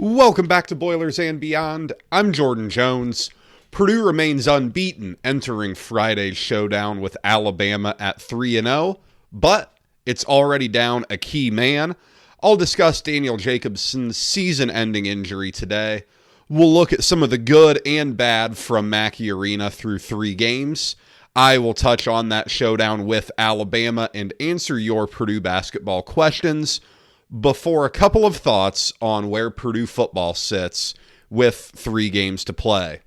Welcome back to Boilers and Beyond. I'm Jordan Jones. Purdue remains unbeaten entering Friday's showdown with Alabama at 3-0, but it's already down a key man. I'll discuss Daniel Jacobsen's season-ending injury today. We'll look at some of the good and bad from Mackey Arena through 3 games. I will touch on that showdown with Alabama and answer your Purdue basketball questions before a couple of thoughts on where Purdue football sits with 3 games to play.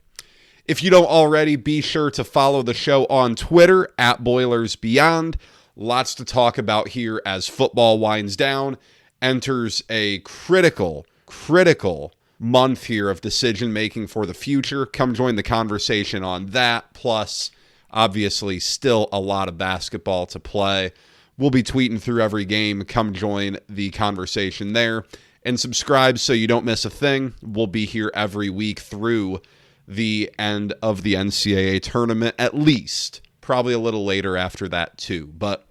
If you don't already, be sure to follow the show on Twitter at Boilers Beyond. Lots to talk about here as football winds down, enters a critical month here of decision-making for the future. Come join the conversation on that, plus obviously still a lot of basketball to play. We'll be tweeting through every game. Come join the conversation there and subscribe so you don't miss a thing. We'll be here every week through the end of the NCAA tournament, at least. Probably a little later after that too. But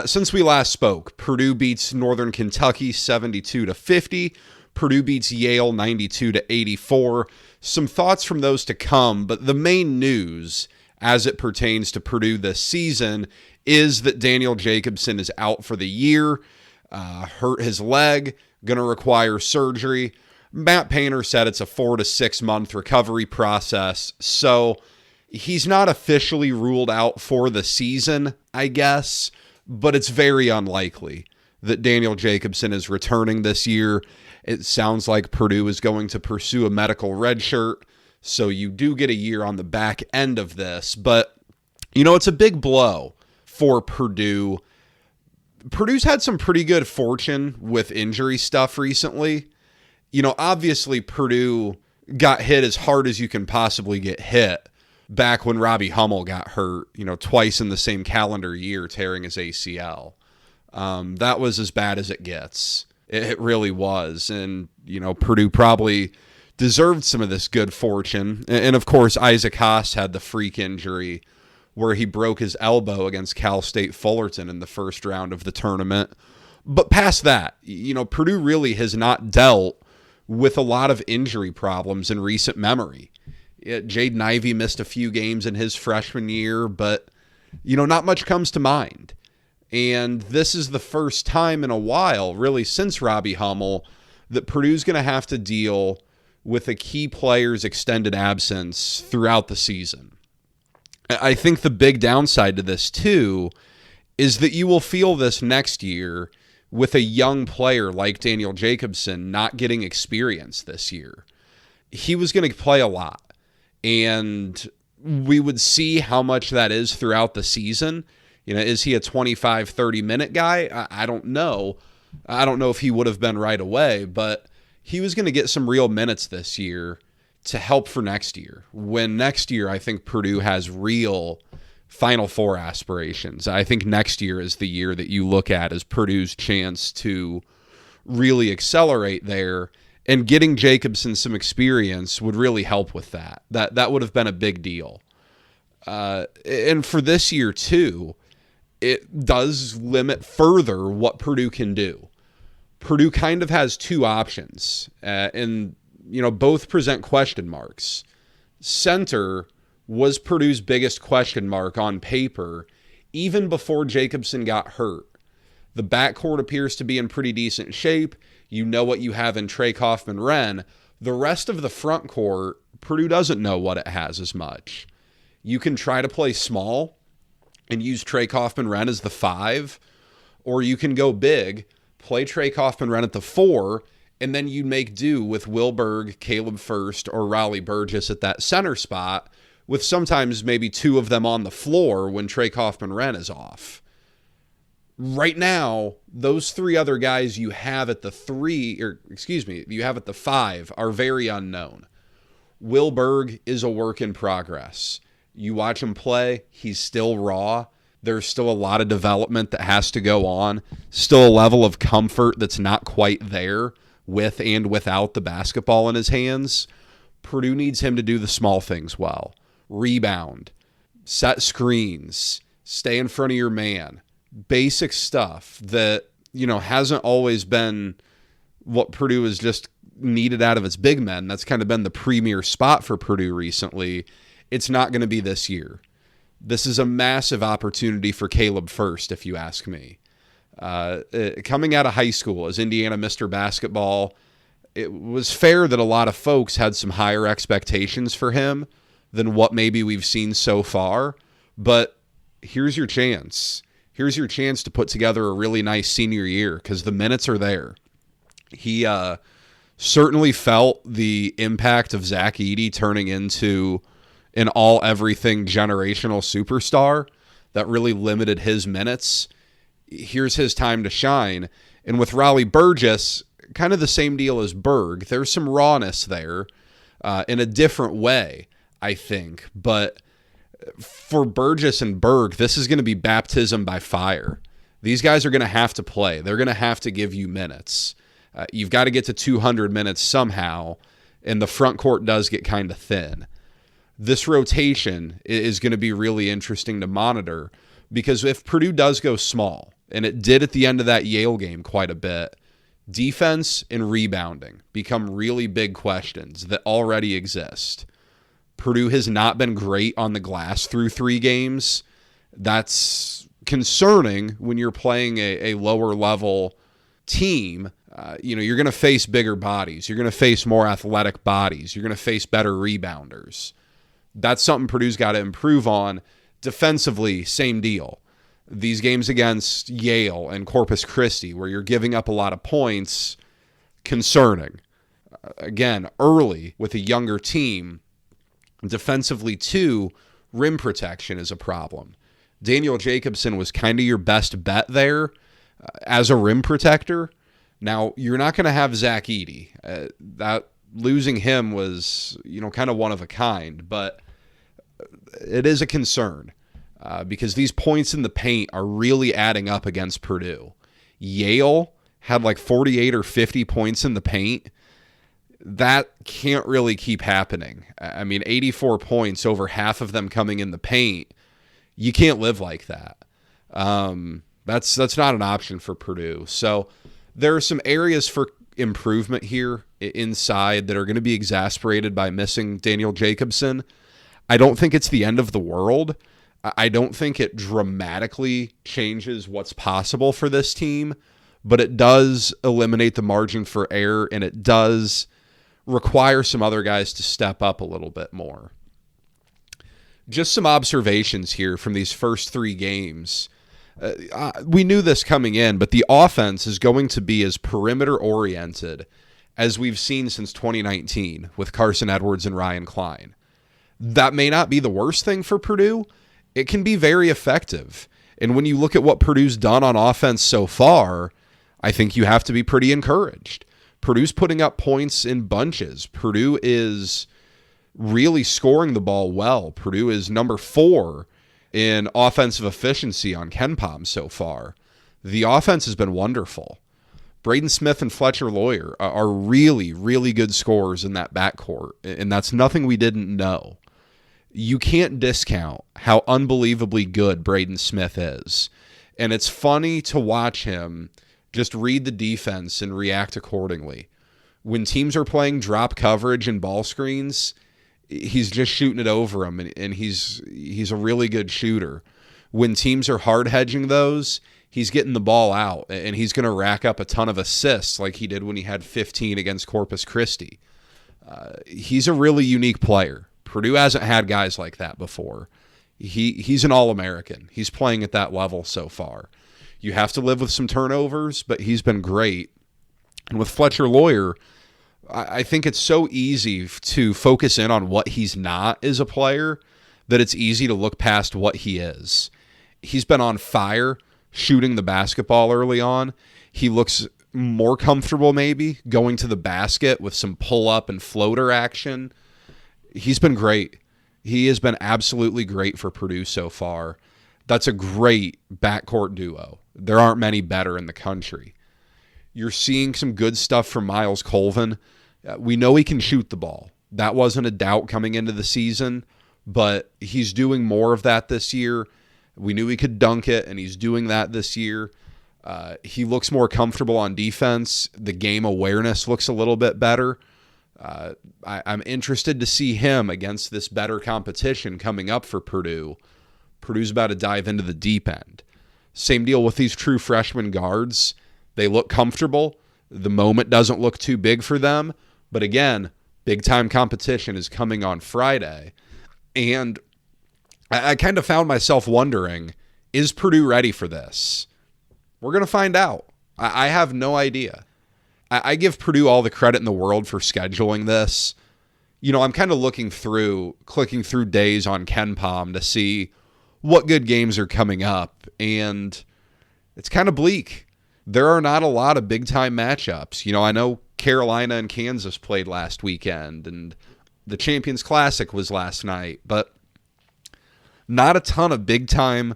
since we last spoke, Purdue beats Northern Kentucky 72-50. Purdue beats Yale 92-84. Some thoughts from those to come, but the main news as it pertains to Purdue this season is that Daniel Jacobsen is out for the year, hurt his leg, going to require surgery. Matt Painter said it's a 4 to 6 month recovery process, so he's not officially ruled out for the season, I guess, but it's very unlikely that Daniel Jacobsen is returning this year. It sounds like Purdue is going to pursue a medical redshirt, so you do get a year on the back end of this, but it's a big blow for Purdue. Purdue's had some pretty good fortune with injury stuff recently. Obviously Purdue got hit as hard as you can possibly get hit back when Robbie Hummel got hurt, twice in the same calendar year, tearing his ACL. That was as bad as it gets. It really was. And, Purdue probably deserved some of this good fortune. And of course, Isaac Haas had the freak injury where he broke his elbow against Cal State Fullerton in the first round of the tournament. But past that, Purdue really has not dealt with a lot of injury problems in recent memory. Jaden Ivey missed a few games in his freshman year, but, not much comes to mind. And this is the first time in a while, really since Robbie Hummel, that Purdue's going to have to deal with a key player's extended absence throughout the season. I think the big downside to this, too, is that you will feel this next year with a young player like Daniel Jacobsen not getting experience this year. He was going to play a lot, and we would see how much that is throughout the season. Is he a 25, 30-minute guy? I don't know. I don't know if he would have been right away, but he was going to get some real minutes this year to help for next year. When next year, I think Purdue has real Final Four aspirations. I think next year is the year that you look at as Purdue's chance to really accelerate there, and getting Jacobsen some experience would really help with that. That would have been a big deal. And for this year, too, it does limit further what Purdue can do. Purdue kind of has 2 options, and both present question marks. Center was Purdue's biggest question mark on paper, even before Jacobsen got hurt. The backcourt appears to be in pretty decent shape. You know what you have in Trey Kaufman-Renn. The rest of the front court, Purdue doesn't know what it has as much. You can try to play small and use Trey Kaufman-Renn as the 5, or you can go big, play Trey Kaufman-Renn at the 4, and then you make do with Wilberg, Caleb First, or Raleigh Burgess at that center spot, with sometimes maybe 2 of them on the floor when Trey Kaufman-Renn is off. Right now, those 3 other guys you have at the 5 are very unknown. Wilberg is a work in progress. You watch him play, he's still raw. There's still a lot of development that has to go on. Still a level of comfort that's not quite there with and without the basketball in his hands. Purdue needs him to do the small things well. Rebound, set screens, stay in front of your man. Basic stuff that, hasn't always been what Purdue has just needed out of its big men. That's kind of been the premier spot for Purdue recently. It's not going to be this year. This is a massive opportunity for Caleb First, if you ask me. Coming out of high school as Indiana Mr. Basketball, it was fair that a lot of folks had some higher expectations for him than what maybe we've seen so far. But here's your chance. Here's your chance to put together a really nice senior year because the minutes are there. He certainly felt the impact of Zach Edey turning into an all-everything generational superstar that really limited his minutes. Here's his time to shine. And with Raleigh Burgess, kind of the same deal as Berg. There's some rawness there in a different way, I think. But for Burgess and Berg, this is going to be baptism by fire. These guys are going to have to play. They're going to have to give you minutes. You've got to get to 200 minutes somehow, and the front court does get kind of thin. This rotation is going to be really interesting to monitor because if Purdue does go small, and it did at the end of that Yale game quite a bit, defense and rebounding become really big questions that already exist. Purdue has not been great on the glass through 3 games. That's concerning when you're playing a lower level team. You're going to face bigger bodies. You're going to face more athletic bodies. You're going to face better rebounders. That's something Purdue's got to improve on. Defensively, same deal. These games against Yale and Corpus Christi, where you're giving up a lot of points, concerning. Again, early with a younger team, defensively too, rim protection is a problem. Daniel Jacobsen was kind of your best bet there as a rim protector. Now, you're not going to have Zach Edey. That losing him was, kind of one of a kind, but it is a concern because these points in the paint are really adding up against Purdue. Yale had like 48 or 50 points in the paint. That can't really keep happening. 84 points, over half of them coming in the paint. You can't live like that. That's not an option for Purdue. So there are some areas for improvement here inside that are going to be exasperated by missing Daniel Jacobsen. I don't think it's the end of the world. I don't think it dramatically changes what's possible for this team, but it does eliminate the margin for error, and it does require some other guys to step up a little bit more. Just some observations here from these first 3 games. We knew this coming in, but the offense is going to be as perimeter-oriented as we've seen since 2019 with Carson Edwards and Ryan Klein. That may not be the worst thing for Purdue. It can be very effective. And when you look at what Purdue's done on offense so far, I think you have to be pretty encouraged. Purdue's putting up points in bunches. Purdue is really scoring the ball well. Purdue is number 4 in offensive efficiency on KenPom so far. The offense has been wonderful. Braden Smith and Fletcher Lawyer are really, really good scorers in that backcourt, and that's nothing we didn't know. You can't discount how unbelievably good Braden Smith is, and it's funny to watch him just read the defense and react accordingly. When teams are playing drop coverage and ball screens, he's just shooting it over them, and he's a really good shooter. When teams are hard hedging those, he's getting the ball out, and he's going to rack up a ton of assists like he did when he had 15 against Corpus Christi. He's a really unique player. Purdue hasn't had guys like that before. He's an All-American. He's playing at that level so far. You have to live with some turnovers, but he's been great. And with Fletcher Lawyer, I think it's so easy to focus in on what he's not as a player that it's easy to look past what he is. He's been on fire shooting the basketball early on. He looks more comfortable maybe going to the basket with some pull-up and floater action. He's been great. He has been absolutely great for Purdue so far. That's a great backcourt duo. There aren't many better in the country. You're seeing some good stuff from Miles Colvin. We know he can shoot the ball. That wasn't a doubt coming into the season, but he's doing more of that this year. We knew he could dunk it, and he's doing that this year. He looks more comfortable on defense. The game awareness looks a little bit better. I'm interested to see him against this better competition coming up for Purdue. Purdue's about to dive into the deep end. Same deal with these true freshman guards. They look comfortable. The moment doesn't look too big for them. But again, big-time competition is coming on Friday. And I kind of found myself wondering, is Purdue ready for this? We're going to find out. I have no idea. I give Purdue all the credit in the world for scheduling this. I'm kind of clicking through days on KenPom to see what good games are coming up, and it's kind of bleak. There are not a lot of big-time matchups. I know Carolina and Kansas played last weekend, and the Champions Classic was last night, but not a ton of big-time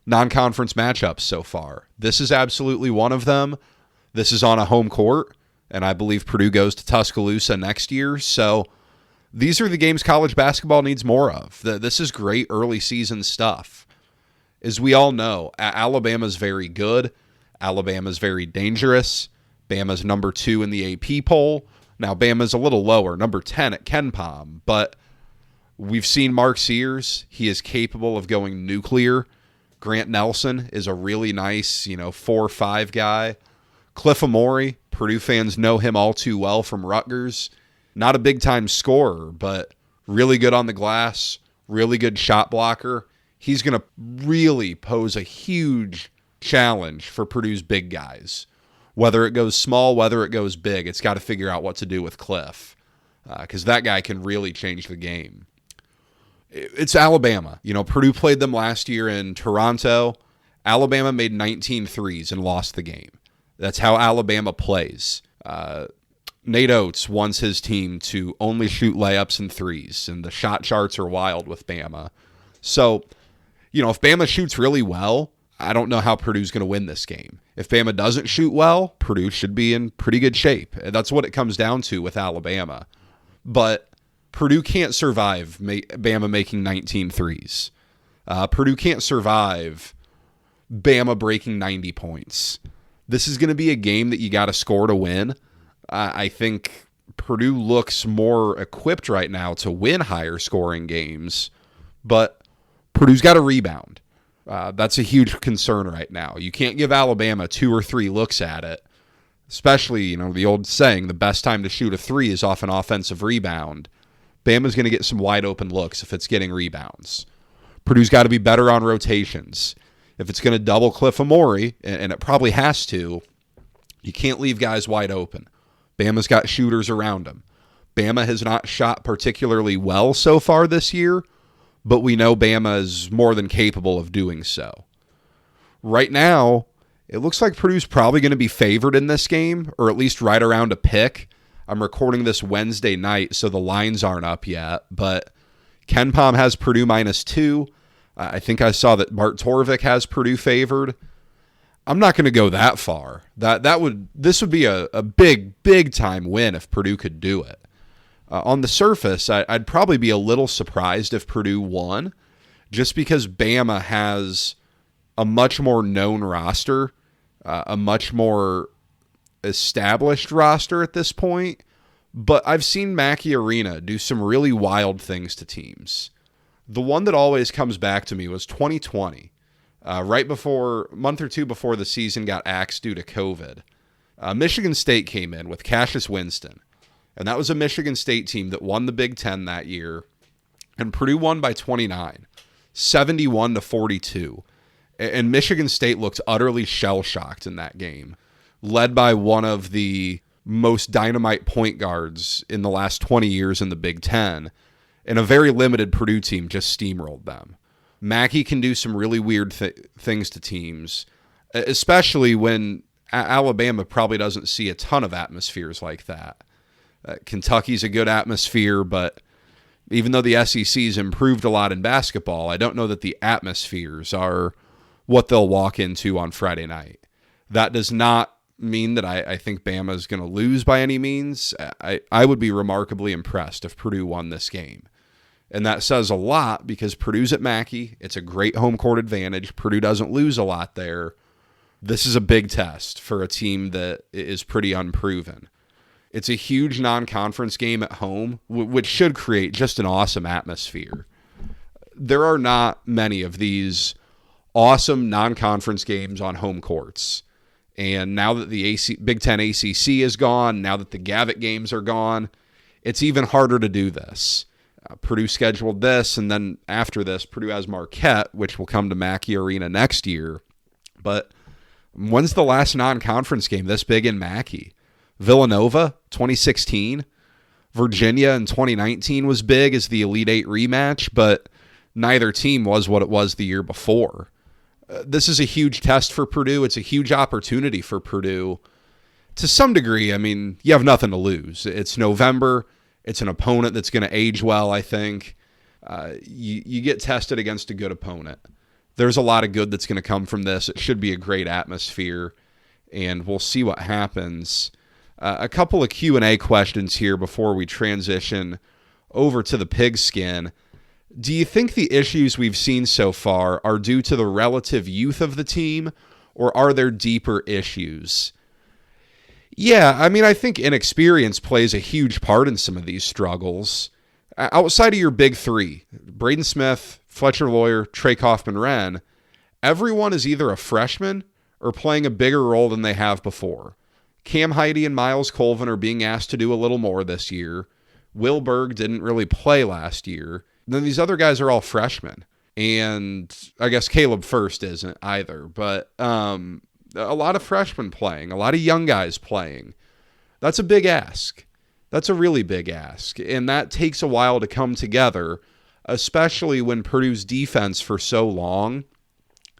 non-conference matchups so far. This is absolutely one of them. This is on a home court, and I believe Purdue goes to Tuscaloosa next year, so these are the games college basketball needs more of. This is great early season stuff. As we all know, Alabama's very good. Alabama's very dangerous. Bama's number 2 in the AP poll. Now, Bama's a little lower, number 10 at KenPom, but we've seen Mark Sears. He is capable of going nuclear. Grant Nelson is a really nice, 4-5 guy. Cliff Amore, Purdue fans know him all too well from Rutgers. Not a big-time scorer, but really good on the glass, really good shot blocker. He's going to really pose a huge challenge for Purdue's big guys. Whether it goes small, whether it goes big, it's got to figure out what to do with Cliff, because that guy can really change the game. It's Alabama. Purdue played them last year in Toronto. Alabama made 19 threes and lost the game. That's how Alabama plays. Nate Oates wants his team to only shoot layups and threes, and the shot charts are wild with Bama. So, if Bama shoots really well, I don't know how Purdue's going to win this game. If Bama doesn't shoot well, Purdue should be in pretty good shape. That's what it comes down to with Alabama. But Purdue can't survive Bama making 19 threes. Purdue can't survive Bama breaking 90 points. This is going to be a game that you got to score to win. I think Purdue looks more equipped right now to win higher scoring games, but Purdue's got to rebound. That's a huge concern right now. You can't give Alabama 2 or 3 looks at it, especially, the old saying, the best time to shoot a 3 is off an offensive rebound. Bama's going to get some wide open looks if it's getting rebounds. Purdue's got to be better on rotations. If it's going to double Cliff Amore, and it probably has to, you can't leave guys wide open. Bama's got shooters around him. Bama has not shot particularly well so far this year, but we know Bama is more than capable of doing so. Right now, it looks like Purdue's probably going to be favored in this game, or at least right around a pick. I'm recording this Wednesday night, so the lines aren't up yet, but KenPom has Purdue -2. I think I saw that Bart Torvik has Purdue favored. I'm not going to go that far. This would be a big time win if Purdue could do it. On the surface, I'd probably be a little surprised if Purdue won, just because Bama has a much more known roster, a much more established roster at this point. But I've seen Mackey Arena do some really wild things to teams. The one that always comes back to me was 2020. Right before, a month or two before the season got axed due to COVID, Michigan State came in with Cassius Winston. And that was a Michigan State team that won the Big Ten that year. And Purdue won by 29, 71-42. And Michigan State looked utterly shell-shocked in that game, led by one of the most dynamite point guards in the last 20 years in the Big Ten. And a very limited Purdue team just steamrolled them. Mackey can do some really weird things to teams, especially when Alabama probably doesn't see a ton of atmospheres like that. Kentucky's a good atmosphere, but even though the SEC's improved a lot in basketball, I don't know that the atmospheres are what they'll walk into on Friday night. That does not mean that I think Bama is going to lose by any means. I would be remarkably impressed if Purdue won this game. And that says a lot because Purdue's at Mackey. It's a great home court advantage. Purdue doesn't lose a lot there. This is a big test for a team that is pretty unproven. It's a huge non-conference game at home, which should create just an awesome atmosphere. There are not many of these awesome non-conference games on home courts. And now that the Big Ten ACC is gone, now that the Gavitt games are gone, it's even harder to do this. Purdue scheduled this, and then after this, Purdue has Marquette, which will come to Mackey Arena next year. But when's the last non-conference game this big in Mackey? Villanova, 2016. Virginia in 2019 was big as the Elite Eight rematch, but neither team was what it was the year before. This is a huge test for Purdue. It's a huge opportunity for Purdue. To some degree, I mean, you have nothing to lose. It's November. It's an opponent that's going to age well, I think. You get tested against a good opponent. There's a lot of good that's going to come from this. It should be a great atmosphere, and we'll see what happens. A couple of Q&A questions here before we transition over to the pigskin. Do you think the issues we've seen so far are due to the relative youth of the team, or are there deeper issues? Yeah, I mean, I think inexperience plays a huge part in some of these struggles. Outside of your big three, Braden Smith, Fletcher Lawyer, Trey Kaufman-Renn, everyone is either a freshman or playing a bigger role than they have before. Cam Heide and Miles Colvin are being asked to do a little more this year. Will Berg didn't really play last year. Then these other guys are all freshmen. And I guess Caleb First isn't either. But a lot of freshmen playing, a lot of young guys playing. That's a big ask. That's a really big ask. And that takes a while to come together, especially when Purdue's defense for so long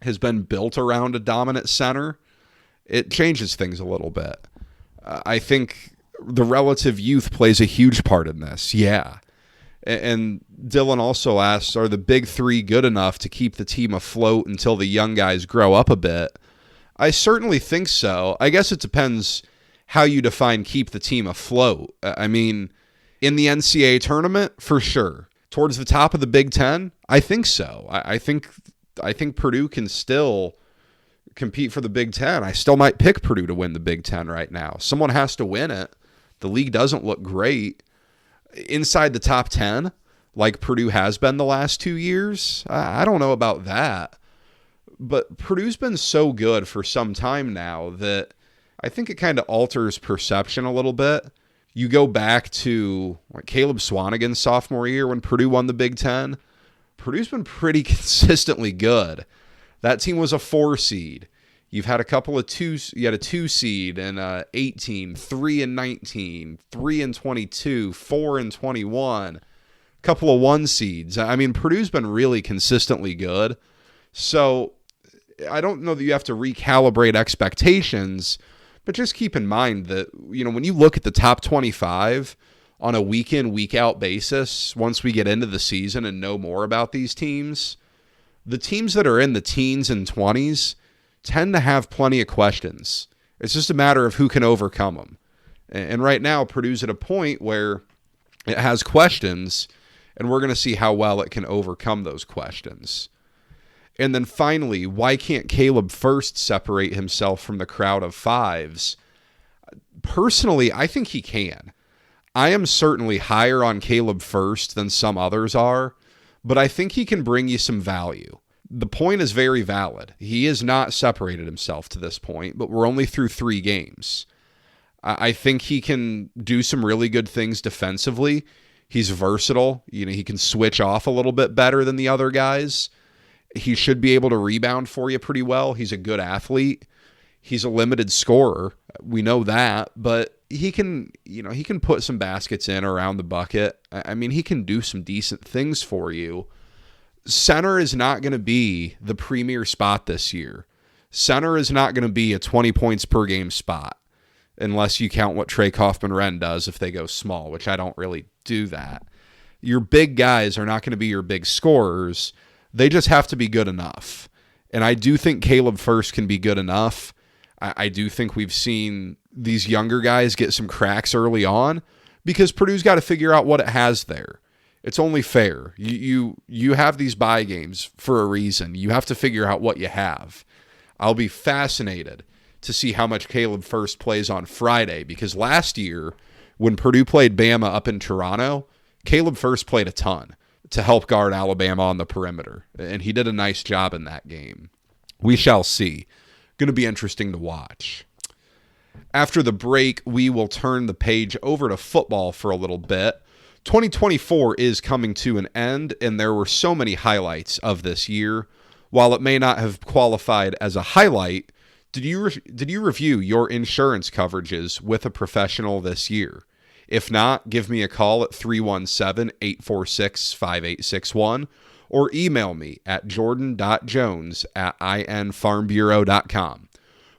has been built around a dominant center. It changes things a little bit. I think the relative youth plays a huge part in this. Yeah. And Dylan also asks, are the big three good enough to keep the team afloat until the young guys grow up a bit? I certainly think so. I guess it depends how you define keep the team afloat. I mean, in the NCAA tournament, for sure. Towards the top of the Big Ten, I think so. I think Purdue can still compete for the Big Ten. I still might pick Purdue to win the Big Ten right now. Someone has to win it. The league doesn't look great. Inside the top 10, like Purdue has been the last 2 years, I don't know about that. But Purdue's been so good for some time now that I think it kind of alters perception a little bit. You go back to Caleb Swanigan's sophomore year when Purdue won the Big Ten. Purdue's been pretty consistently good. That team was a 4 seed. You've had a couple of twos. You had a 2 seed in 18, 3 and 19, 3 and 22, 4 and 21, a couple of 1 seeds. I mean, Purdue's been really consistently good. So I don't know that you have to recalibrate expectations, but just keep in mind that, when you look at the top 25 on a week in, week out basis, once we get into the season and know more about these teams, the teams that are in the teens and 20s tend to have plenty of questions. It's just a matter of who can overcome them. And right now, Purdue's at a point where it has questions, and we're going to see how well it can overcome those questions. And then finally, why can't Caleb First separate himself from the crowd of fives? Personally, I think he can. I am certainly higher on Caleb First than some others are, but I think he can bring you some value. The point is very valid. He has not separated himself to this point, but we're only through 3 games. I think he can do some really good things defensively. He's versatile. He can switch off a little bit better than the other guys. He should be able to rebound for you pretty well. He's a good athlete. He's a limited scorer. We know that, but he can put some baskets in around the bucket. I mean, he can do some decent things for you. Center is not going to be the premier spot this year. Center is not going to be a 20 points per game spot unless you count what Trey Kaufman-Renn does if they go small, which I don't really do that. Your big guys are not going to be your big scorers. They just have to be good enough. And I do think Caleb First can be good enough. I do think we've seen these younger guys get some cracks early on because Purdue's got to figure out what it has there. It's only fair. You have these bye games for a reason. You have to figure out what you have. I'll be fascinated to see how much Caleb Furst plays on Friday, because last year when Purdue played Bama up in Toronto, Caleb Furst played a ton to help guard Alabama on the perimeter, and he did a nice job in that game. We shall see. Going to be interesting to watch. After the break, we will turn the page over to football for a little bit. 2024 is coming to an end, and there were so many highlights of this year. While it may not have qualified as a highlight, did you review your insurance coverages with a professional this year? If not, give me a call at 317-846-5861 or email me at jordan.jones@infarmbureau.com.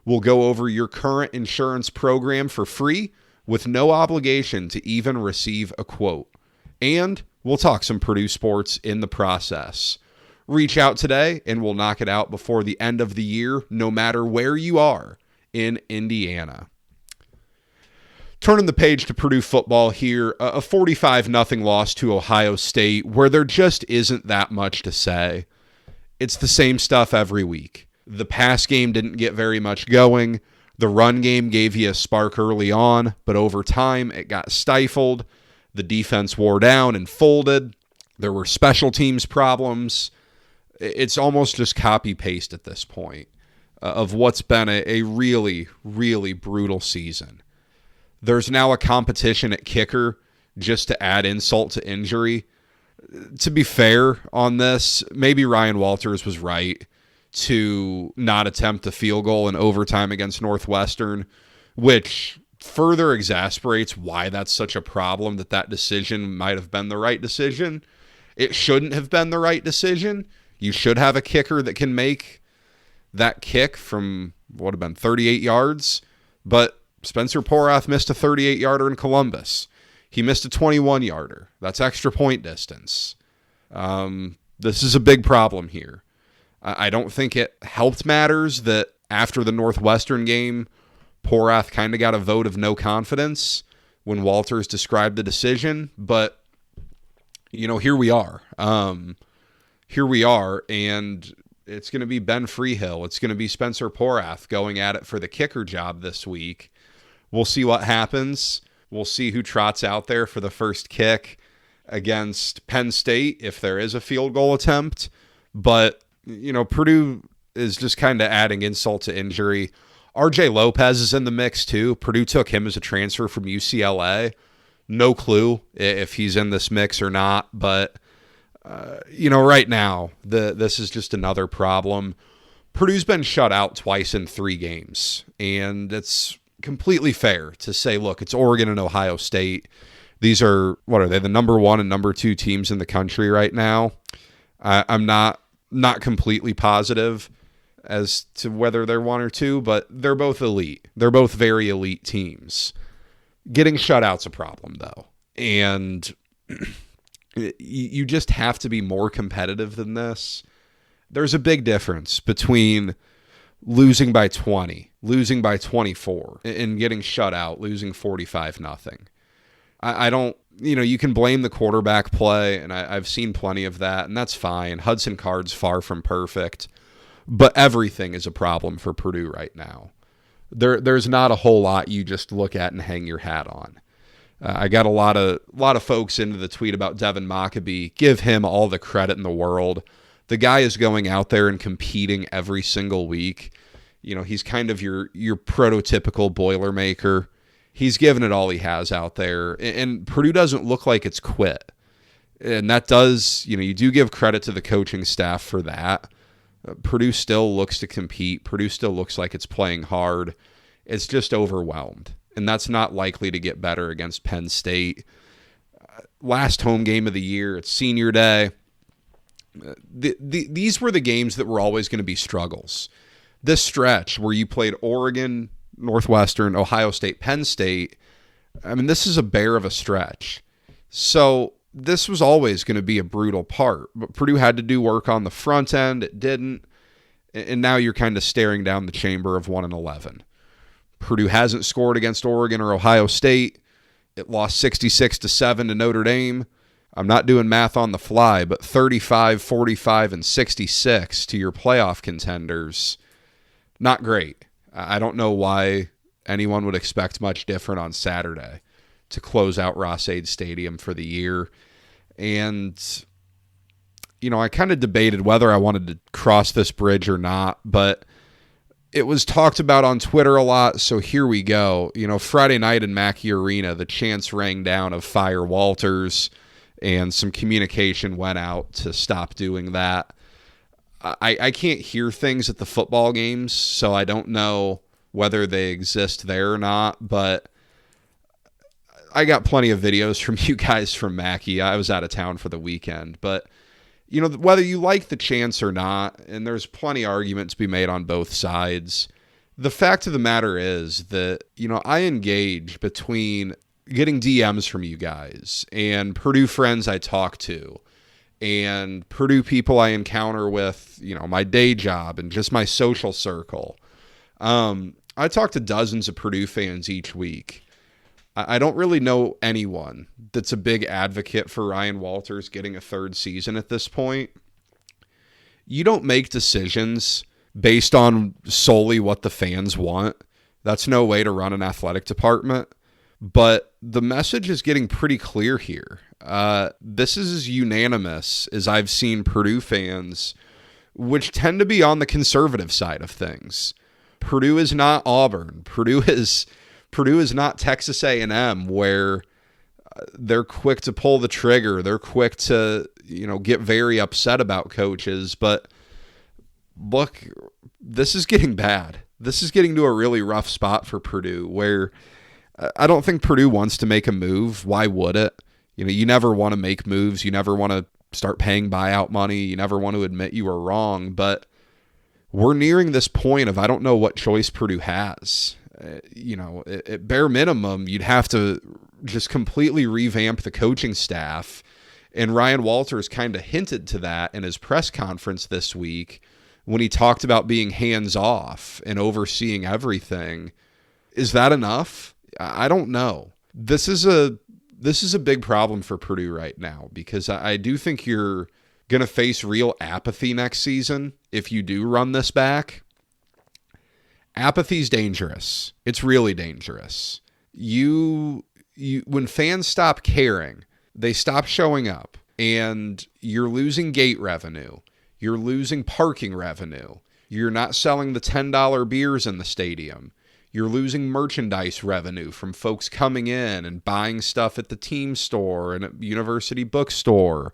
We'll go over your current insurance program for free with no obligation to even receive a quote. And we'll talk some Purdue sports in the process. Reach out today and we'll knock it out before the end of the year, no matter where you are in Indiana. Turning the page to Purdue football here, a 45-0 loss to Ohio State where there just isn't that much to say. It's the same stuff every week. The pass game didn't get very much going. The run game gave you a spark early on, but over time it got stifled. The defense wore down and folded. There were special teams problems. It's almost just copy-paste at this point of what's been a really, really brutal season. There's now a competition at kicker just to add insult to injury. To be fair on this, maybe Ryan Walters was right to not attempt a field goal in overtime against Northwestern, which further exasperates why that's such a problem, that decision might have been the right decision. It shouldn't have been the right decision. You should have a kicker that can make that kick from what would have been 38 yards, but Spencer Porath missed a 38-yarder in Columbus. He missed a 21-yarder. That's extra point distance. This is a big problem here. I don't think it helped matters that after the Northwestern game, Porath kind of got a vote of no confidence when Walters described the decision, but, here we are. Here we are, and it's going to be Ben Freehill. It's going to be Spencer Porath going at it for the kicker job this week. We'll see what happens. We'll see who trots out there for the first kick against Penn State if there is a field goal attempt. But, Purdue is just kind of adding insult to injury. RJ Lopez is in the mix too. Purdue took him as a transfer from UCLA. No clue if he's in this mix or not, but right now, this is just another problem. Purdue's been shut out twice in 3 games, and it's completely fair to say, look, it's Oregon and Ohio State. These are, what are they, the number 1 and number 2 teams in the country right now. I'm not completely positive as to whether they're 1 or 2, but they're both elite. They're both very elite teams. Getting shut out's a problem, though, and you just have to be more competitive than this. There's a big difference between losing by 20, losing by 24, and getting shut out, losing 45-0. I don't, you can blame the quarterback play, and I've seen plenty of that, and that's fine. Hudson Card's far from perfect, but everything is a problem for Purdue right now. There's not a whole lot you just look at and hang your hat on. I got a lot of folks into the tweet about Devin Mockabee. Give him all the credit in the world. The guy is going out there and competing every single week. He's kind of your prototypical Boilermaker. He's given it all he has out there, and Purdue doesn't look like it's quit. And that does, you do give credit to the coaching staff for that. Purdue still looks to compete. Purdue still looks like it's playing hard. It's just overwhelmed. And that's not likely to get better against Penn State. Last home game of the year, it's senior day. These were the games that were always going to be struggles. This stretch where you played Oregon, Northwestern, Ohio State, Penn State, this is a bear of a stretch. So this was always going to be a brutal part. But Purdue had to do work on the front end. It didn't. And now you're kind of staring down the chamber of 1-11. Purdue hasn't scored against Oregon or Ohio State. It lost 66-7 to Notre Dame. I'm not doing math on the fly, but 35, 45, and 66 to your playoff contenders. not great. I don't know why anyone would expect much different on Saturday to close out Ross-Ade Stadium for the year. And, I kind of debated whether I wanted to cross this bridge or not, but it was talked about on Twitter a lot, so here we go. Friday night in Mackey Arena, the chants rang down of fire Walters, and some communication went out to stop doing that. I can't hear things at the football games, so I don't know whether they exist there or not, but I got plenty of videos from you guys from Mackey. I was out of town for the weekend, but whether you like the chants or not, and there's plenty of arguments to be made on both sides, the fact of the matter is that, I engage between getting DMs from you guys and Purdue friends I talk to and Purdue people I encounter with, my day job and just my social circle. I talk to dozens of Purdue fans each week. I don't really know anyone that's a big advocate for Ryan Walters getting a third season at this point. You don't make decisions based on solely what the fans want. That's no way to run an athletic department. But the message is getting pretty clear here. This is as unanimous as I've seen Purdue fans, which tend to be on the conservative side of things. Purdue is not Auburn. Purdue is not Texas A&M, where they're quick to pull the trigger. They're quick to, get very upset about coaches. But look, this is getting bad. This is getting to a really rough spot for Purdue, where I don't think Purdue wants to make a move. Why would it? You never want to make moves. You never want to start paying buyout money. You never want to admit you were wrong. But we're nearing this point of I don't know what choice Purdue has. At bare minimum, you'd have to just completely revamp the coaching staff. And Ryan Walters kind of hinted to that in his press conference this week when he talked about being hands-off and overseeing everything. Is that enough? I don't know. This is a big problem for Purdue right now, because I do think you're going to face real apathy next season if you do run this back. Apathy's dangerous. It's really dangerous. When fans stop caring, they stop showing up, and you're losing gate revenue. You're losing parking revenue. You're not selling the $10 beers in the stadium. You're losing merchandise revenue from folks coming in and buying stuff at the team store and at university bookstore.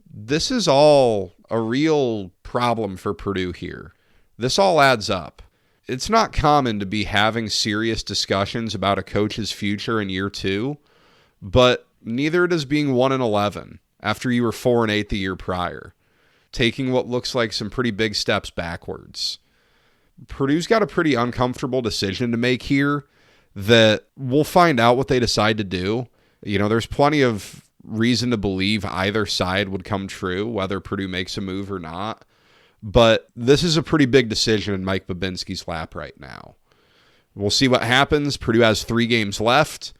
This is all a real problem for Purdue here. This all adds up. It's not common to be having serious discussions about a coach's future in year 2, but neither does being 1-11 after you were 4-8 the year prior, taking what looks like some pretty big steps backwards. Purdue's got a pretty uncomfortable decision to make here that we'll find out what they decide to do. There's plenty of reason to believe either side would come true, whether Purdue makes a move or not. But this is a pretty big decision in Mike Babinski's lap right now. We'll see what happens. Purdue has 3 games left.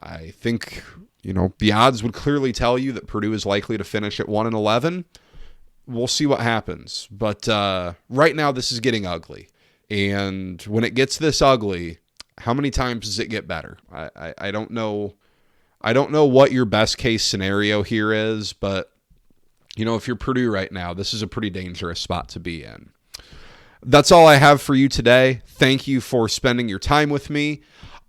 I think, the odds would clearly tell you that Purdue is likely to finish at 1-11. We'll see what happens. But right now, this is getting ugly. And when it gets this ugly, how many times does it get better? I don't know. I don't know what your best case scenario here is, but if you're Purdue right now, this is a pretty dangerous spot to be in. That's all I have for you today. Thank you for spending your time with me.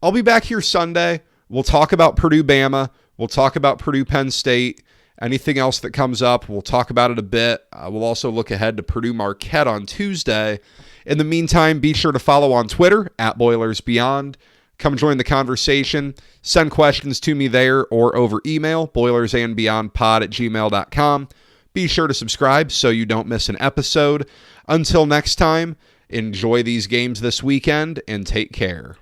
I'll be back here Sunday. We'll talk about Purdue Bama. We'll talk about Purdue Penn State. Anything else that comes up, we'll talk about it a bit. We'll also look ahead to Purdue Marquette on Tuesday. In the meantime, be sure to follow on Twitter @BoilersBeyond. Come join the conversation. Send questions to me there or over email, boilersandbeyondpod@gmail.com. Be sure to subscribe so you don't miss an episode. Until next time, enjoy these games this weekend and take care.